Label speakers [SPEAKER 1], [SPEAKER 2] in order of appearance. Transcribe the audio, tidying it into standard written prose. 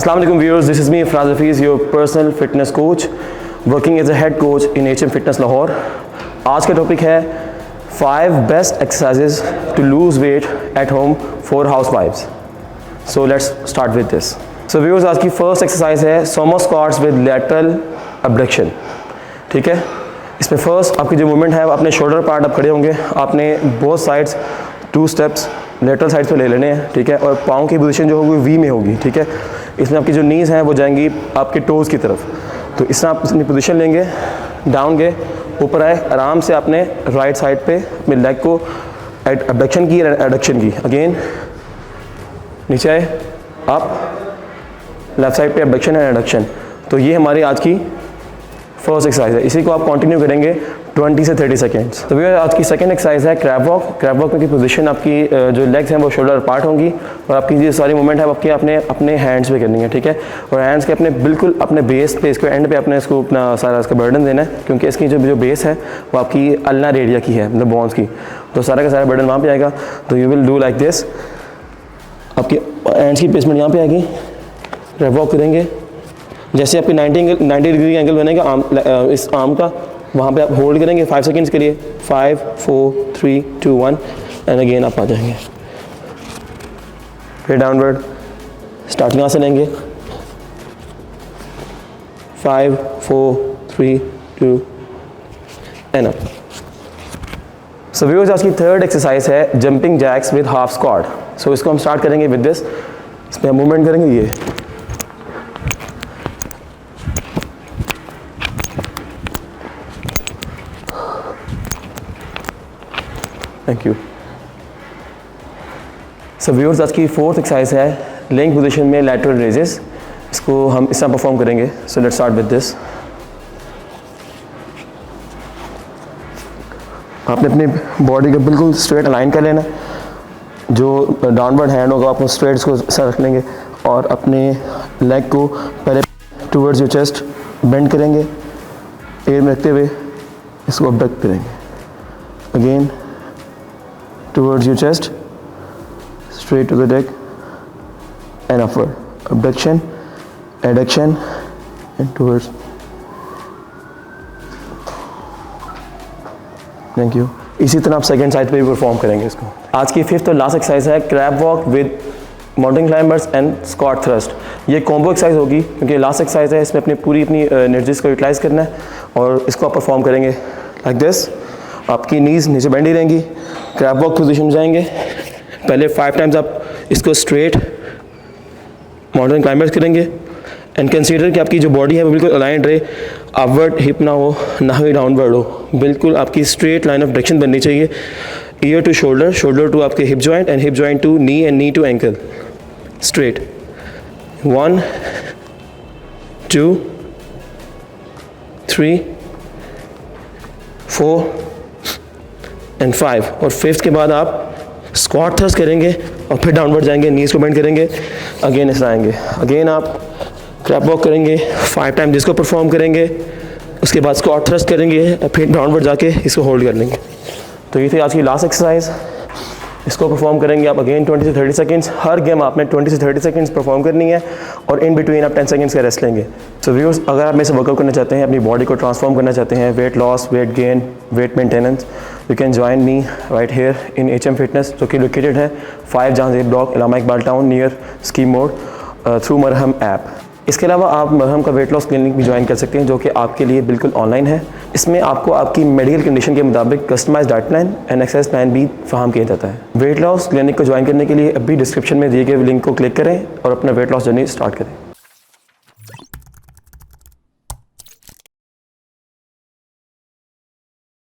[SPEAKER 1] Assalamu alaikum viewers, this is me Fraz Hafiz, your personal fitness coach working as a head coach in HM Fitness Lahore. आज का topic है 5 best exercises to lose weight at home for housewives. So let's start with this. So viewers, आज की first exercise है sumo squats with lateral abduction. ठीक है, इसमें first आपकी जो मूवमेंट है अपने शोल्डर पार्ट आप खड़े होंगे, आपने both sides 2 steps lateral side पे ले लेने हैं. ठीक है, और पाँव की पोजीशन जो होगी वी में होगी. ठीक है, इसमें आपकी जो नीज़ हैं वो जाएंगी आपके टोज़ की तरफ. तो इसमें आप अपनी पोजीशन लेंगे, डाउन गए, ऊपर आए, आराम से आपने राइट साइड पे अपने लेग को एडक्शन की, एडक्शन की, अगेन नीचे आए, आप लेफ्ट साइड पे एडक्शन एंड एडक्शन. तो ये हमारी आज की फर्स्ट एक्सरसाइज है. इसी को आप कंटिन्यू करेंगे 20 से 30 सेकेंड्स. तो भैया आज की सेकंड एक्सरसाइज है क्रैब वॉक. क्रैब वॉक में की पोजीशन आपकी जो लेग्स हैं वो शोल्डर पार्ट होंगी और आपकी जो सारी मूवमेंट है वो आपकी अपने हैंड्स पे करनी है. ठीक है, और हैंड्स के अपने बिल्कुल अपने बेस पे, इसको एंड पे आपने इसको अपना सारा इसका बर्डन देना है, क्योंकि इसकी जो बेस है वो आपकी अल्ना रेडिया की है, मतलब बोन्स की. तो सारा का सारा बर्डन वहाँ पर आएगा. तो you will do like this. आपकी हैंड्स की प्लेसमेंट यहाँ पर आएगी. क्रैब वॉक करेंगे, जैसे आपकी 90 डिग्री एंगल बनेगा इस आर्म का, वहाँ पे आप होल्ड करेंगे 5 सेकेंड्स के लिए. 5 4 3 2 1 एंड अगेन आप आ जाएंगे. फिर डाउनवर्ड स्टार्ट यहाँ से लेंगे. 5 4 3 2 एंड अप. सो व्यूअर्स, आज की थर्ड एक्सरसाइज है jumping jacks with half squat. So इसको हम स्टार्ट करेंगे विद दिस. इसमें हम मूवमेंट करेंगे ये, थैंक यू. सो व्यूअर्स, आज की फोर्थ एक्सरसाइज है लेइंग पोजीशन में लैटरल रेजेस. इसको हम इस तरह परफॉर्म करेंगे. So let's start with this. आपने अपनी बॉडी को बिल्कुल स्ट्रेट अलाइन कर लेना. जो डाउनवर्ड हैंड होगा आप स्ट्रेट इसको रख लेंगे और अपने लेग को पहले टूवर्ड्स योर चेस्ट बेंड करेंगे, एयर में रखते हुए इसको अबडक्ट करेंगे. Again towards your chest, straight to the neck and upward. Abduction, adduction and towards. Thank you. इसी तरह आप सेकंड साइड पे भी परफॉर्म करेंगे इसको. आज की फिफ्थ और लास्ट एक्सरसाइज है crab walk with mountain climbers and squat thrust. ये कॉम्बो एक्सरसाइज होगी क्योंकि लास्ट एक्सरसाइज है. इसमें अपनी एनर्जीज को यूटिलाइज करना है और इसको आप परफॉर्म करेंगे लाइक दिस. आपकी नीज़ नीचे बेंड ही रहेंगी. क्रैब वॉक पोजीशन में जाएंगे. पहले 5 टाइम्स आप इसको स्ट्रेट माउंटेन क्लाइंबर्स करेंगे एंड कंसीडर कि आपकी जो बॉडी है वो बिल्कुल अलाइंड रहे. अपवर्ड हिप ना हो, ना ही डाउनवर्ड हो. बिल्कुल आपकी स्ट्रेट लाइन ऑफ डायरेक्शन बननी चाहिए. Ear to shoulder, shoulder to आपके hip joint and hip joint to knee and knee to ankle. Straight. 1 2 3 4 and 5. और 5th के बाद आप स्क्वाट थ्रस्ट करेंगे और फिर डाउनवर्ड जाएंगे, नीज़ को बेंड करेंगे, अगेन इस आएंगे. अगेन आप क्रैब वॉक करेंगे 5 टाइम, जिसको परफॉर्म करेंगे. उसके बाद स्क्वाट थ्रस्ट करेंगे और फिर डाउनवर्ड जाके इसको होल्ड कर लेंगे. तो ये थी आज की लास्ट एक्सरसाइज. इसको परफॉर्म करेंगे आप अगेन 20 से 30 सेकेंड्स. हर गेम आपने 20 से 30 सेकेंड्स परफॉर्म करनी है और इन बिटवीन आप 10 सेकेंड्स का रेस्ट लेंगे. सो व्यूअर्स, अगर आप में से वर्कआउट करना चाहते हैं, अपनी बॉडी को ट्रांसफॉर्म करना चाहते हैं, weight loss, weight gain, weight maintenance, you can join me right here in HM fitness, जो कि लोकेटेड है 5 Jahangir block, Allama Iqbal town, near scheme Mor, through Marham app. इसके अलावा आप मरहम का वेट लॉस क्लिनिक भी ज्वाइन कर सकते हैं, जो कि आपके लिए बिल्कुल ऑनलाइन है. इसमें आपको आपकी मेडिकल कंडीशन के मुताबिक customize diet plan and exercise plan भी फराहम किया जाता है. वेट लॉस क्लिनिक को ज्वाइन करने के लिए अभी डिस्क्रिप्शन में दिए गए लिंक को क्लिक करें और अपना वेट लॉस जर्नी स्टार्ट करें.